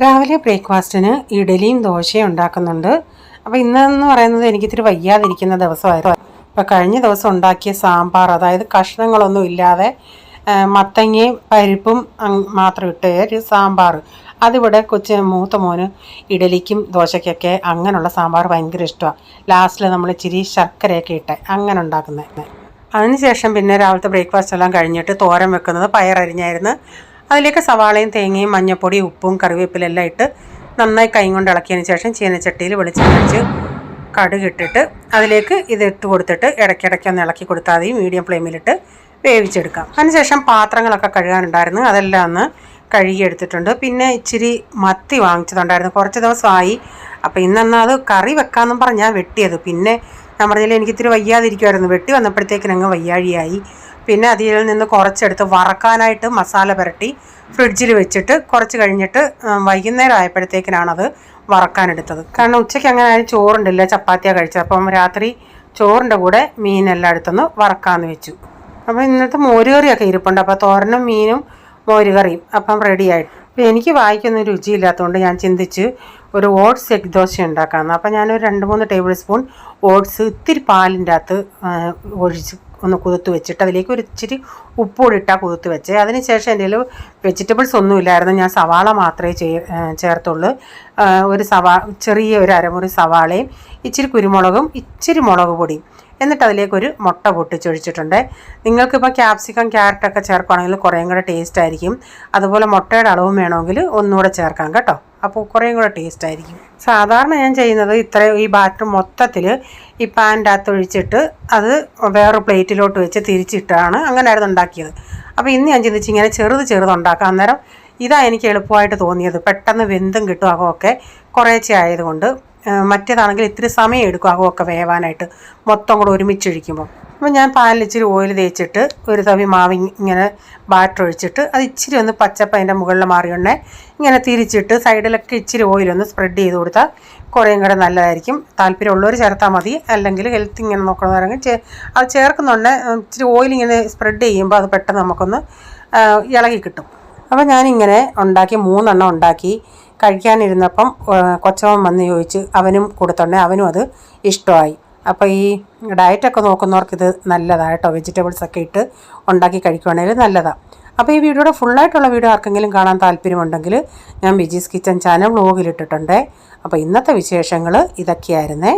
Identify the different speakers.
Speaker 1: രാവിലെ ബ്രേക്ക്ഫാസ്റ്റിന് ഇഡലിയും ദോശയും ഉണ്ടാക്കുന്നുണ്ട്. അപ്പോൾ ഇന്നെന്ന് പറയുന്നത് എനിക്കിത്തിരി വയ്യാതിരിക്കുന്ന ദിവസമായിരുന്നു. അപ്പോൾ കഴിഞ്ഞ ദിവസം ഉണ്ടാക്കിയ സാമ്പാർ, അതായത് കഷ്ണങ്ങളൊന്നും ഇല്ലാതെ മത്തങ്ങയും പരിപ്പും മാത്രം ഇട്ട് ഒരു സാമ്പാർ, അതിവിടെ മൂത്ത മോന് ഇഡലിക്കും ദോശയ്ക്കൊക്കെ അങ്ങനെയുള്ള സാമ്പാർ ഭയങ്കര ഇഷ്ടമാണ്. ലാസ്റ്റിൽ നമ്മൾ ഇച്ചിരി ശർക്കരയൊക്കെ ഇട്ട് അങ്ങനെ ഉണ്ടാക്കുന്നത്. അതിനുശേഷം പിന്നെ രാവിലത്തെ ബ്രേക്ക്ഫാസ്റ്റ് എല്ലാം കഴിഞ്ഞിട്ട് തോരൻ വെക്കുന്നത് പയറരിഞ്ഞായിരുന്നു. അതിലേക്ക് സവാളയും തേങ്ങയും മഞ്ഞൾപ്പൊടി ഉപ്പും കറിവേപ്പിലെല്ലാം ഇട്ട് നന്നായി കൈ കൊണ്ട് ഇളക്കിയതിന് ശേഷം ചീനച്ചട്ടിയിൽ വെളിച്ചെണ്ണ ഒഴിച്ച് കടുകിട്ടിട്ട് അതിലേക്ക് ഇത് ഇട്ട് കൊടുത്തിട്ട് ഇടയ്ക്കിടയ്ക്കൊന്ന് ഇളക്കി കൊടുത്താൽ മതി. മീഡിയം ഫ്ലെയിമിലിട്ട് വേവിച്ചെടുക്കാം. അതിനുശേഷം പാത്രങ്ങളൊക്കെ കഴുകാനുണ്ടായിരുന്നു, അതെല്ലാം ഒന്ന് കഴുകിയെടുത്തിട്ടുണ്ട്. പിന്നെ ഇച്ചിരി മത്തി വാങ്ങിച്ചതുണ്ടായിരുന്നു, കുറച്ച് ദിവസമായി. അപ്പോൾ ഇന്നെന്നാൽ അത് കറി വെക്കാമെന്നും പറഞ്ഞാൽ വെട്ടിയത്. പിന്നെ ഞാൻ പറഞ്ഞാൽ എനിക്ക് ഇത്തിരി വയ്യാതിരിക്കുമായിരുന്നു. വെട്ടി വന്നപ്പോഴത്തേക്കിനങ്ങ് വയ്യാഴിയായി. പിന്നെ അതിൽ നിന്ന് കുറച്ചെടുത്ത് വറക്കാനായിട്ട് മസാല പുരട്ടി ഫ്രിഡ്ജിൽ വെച്ചിട്ട് കുറച്ച് കഴിഞ്ഞിട്ട് വൈകുന്നേരം ആയപ്പോഴത്തേക്കിനാണത് വറക്കാനെടുത്തത്. കാരണം ഉച്ചയ്ക്ക് അങ്ങനെ ആരും ചോറുണ്ടില്ല, ചപ്പാത്തിയാണ് കഴിച്ചത്. അപ്പം രാത്രി ചോറിൻ്റെ കൂടെ മീനെല്ലാം എടുത്തൊന്ന് വറക്കാമെന്ന് വെച്ചു. അപ്പോൾ ഇന്നത്തെ മോരുകറിയൊക്കെ ഇരിപ്പുണ്ട്. അപ്പോൾ തോരനും മീനും മോരുകറിയും അപ്പം റെഡിയായിട്ട്. അപ്പോൾ എനിക്ക് വായിക്കൊന്നും രുചിയില്ലാത്തതുകൊണ്ട് ഞാൻ ചിന്തിച്ച് ഒരു ഓട്സ് എഗ് ദോശ ഉണ്ടാക്കാമെന്ന്. അപ്പോൾ ഞാനൊരു 2-3 ടേബിൾ സ്പൂൺ ഓട്സ് ഇത്തിരി പാലിൻ്റെ അകത്ത് ഒഴിച്ച് ഒന്ന് കുതിർത്ത് വെച്ചിട്ട് അതിലേക്ക് ഒരു ഇച്ചിരി ഉപ്പുകൂടി ഇട്ടാൽ കുതിർത്ത് വെച്ച്. അതിനുശേഷം എൻ്റെ കയ്യിൽ വെജിറ്റബിൾസ് ഒന്നും ഇല്ലായിരുന്നു, ഞാൻ സവാള മാത്രമേ ചേർത്തുള്ളൂ. ഒരു ചെറിയ ഒരു അരമുറി സവാളയും ഇച്ചിരി കുരുമുളകും ഇച്ചിരി മുളക് പൊടിയും, എന്നിട്ട് അതിലേക്കൊരു മുട്ട പൊട്ടിച്ചൊഴിച്ചിട്ടുണ്ട്. നിങ്ങൾക്കിപ്പോൾ ക്യാപ്സിക്കം ക്യാരറ്റൊക്കെ ചേർക്കുകയാണെങ്കിൽ കുറേയും കൂടെ ടേസ്റ്റ് ആയിരിക്കും. അതുപോലെ മുട്ടയുടെ അളവും വേണമെങ്കിൽ ഒന്നുകൂടെ ചേർക്കാം കേട്ടോ, അപ്പോൾ കുറേയും കൂടെ ടേസ്റ്റ് ആയിരിക്കും. സാധാരണ ഞാൻ ചെയ്യുന്നത് ഈ ബാറ്റർ മൊത്തത്തിൽ ഈ പാനിൻ്റെ അകത്ത് ഒഴിച്ചിട്ട് അത് വേറൊരു പ്ലേറ്റിലോട്ട് വെച്ച് തിരിച്ചിട്ടാണ് അങ്ങനെയായിരുന്നു ഉണ്ടാക്കിയത്. അപ്പോൾ ഇന്ന് ഞാൻ ചിന്തിച്ച് ഇങ്ങനെ ചെറുതുണ്ടാക്കാം. അന്നേരം ഇതാണ് എനിക്ക് എളുപ്പമായിട്ട് തോന്നിയത്. പെട്ടെന്ന് വെന്തും കിട്ടും അകമൊക്കെ കുറേശ്ശെ ആയതുകൊണ്ട്. മറ്റേതാണെങ്കിൽ ഇത്തിരി സമയം എടുക്കും അകമൊക്കെ വേവാനായിട്ട്, മൊത്തം കൂടെ ഒരുമിച്ചൊഴിക്കുമ്പോൾ. അപ്പോൾ ഞാൻ പാനിൽ ഇച്ചിരി ഓയിൽ തേച്ചിട്ട് ഒരു തവി മാവ് ഇങ്ങനെ ബാറ്റർ ഒഴിച്ചിട്ട് അത് ഇച്ചിരി ഒന്ന് പച്ചപ്പ് അതിൻ്റെ മുകളിൽ മാറിയുണ്ടേ ഇങ്ങനെ തിരിച്ചിട്ട് സൈഡിലൊക്കെ ഇച്ചിരി ഓയിലൊന്ന് സ്പ്രെഡ് ചെയ്ത് കൊടുത്താൽ കുറേയും കൂടെ നല്ലതായിരിക്കും. താല്പര്യമുള്ളവർ ചേർത്താൽ മതി, അല്ലെങ്കിൽ ഹെൽത്ത് ഇങ്ങനെ നോക്കണമെങ്കിൽ അത് ചേർക്കുന്നുണ്ട്. ഇച്ചിരി ഓയിൽ ഇങ്ങനെ സ്പ്രെഡ് ചെയ്യുമ്പോൾ അത് പെട്ടെന്ന് നമുക്കൊന്ന് ഇളകി കിട്ടും. അപ്പോൾ ഞാനിങ്ങനെ 3 എണ്ണം ഉണ്ടാക്കി കഴിക്കാനിരുന്നപ്പം കൊച്ചവൻ വന്ന് ചോദിച്ച് അവനും കൊടുത്തോണ്ടേ അവനും അത് ഇഷ്ടമായി. അപ്പോൾ ഈ ഡയറ്റൊക്കെ നോക്കുന്നവർക്ക് ഇത് നല്ലതാണ് കേട്ടോ, വെജിറ്റബിൾസൊക്കെ ഇട്ട് ഉണ്ടാക്കി കഴിക്കുകയാണെങ്കിൽ നല്ലതാണ്. അപ്പോൾ ഈ വീഡിയോയുടെ ഫുള്ളായിട്ടുള്ള വീഡിയോ ആർക്കെങ്കിലും കാണാൻ താല്പര്യമുണ്ടെങ്കിൽ ഞാൻ ബിജീസ് കിച്ചൻ ചാനൽ വ്ലോഗിലിട്ടിട്ടുണ്ട്. അപ്പോൾ ഇന്നത്തെ വിശേഷങ്ങൾ ഇതൊക്കെയായിരുന്നേ.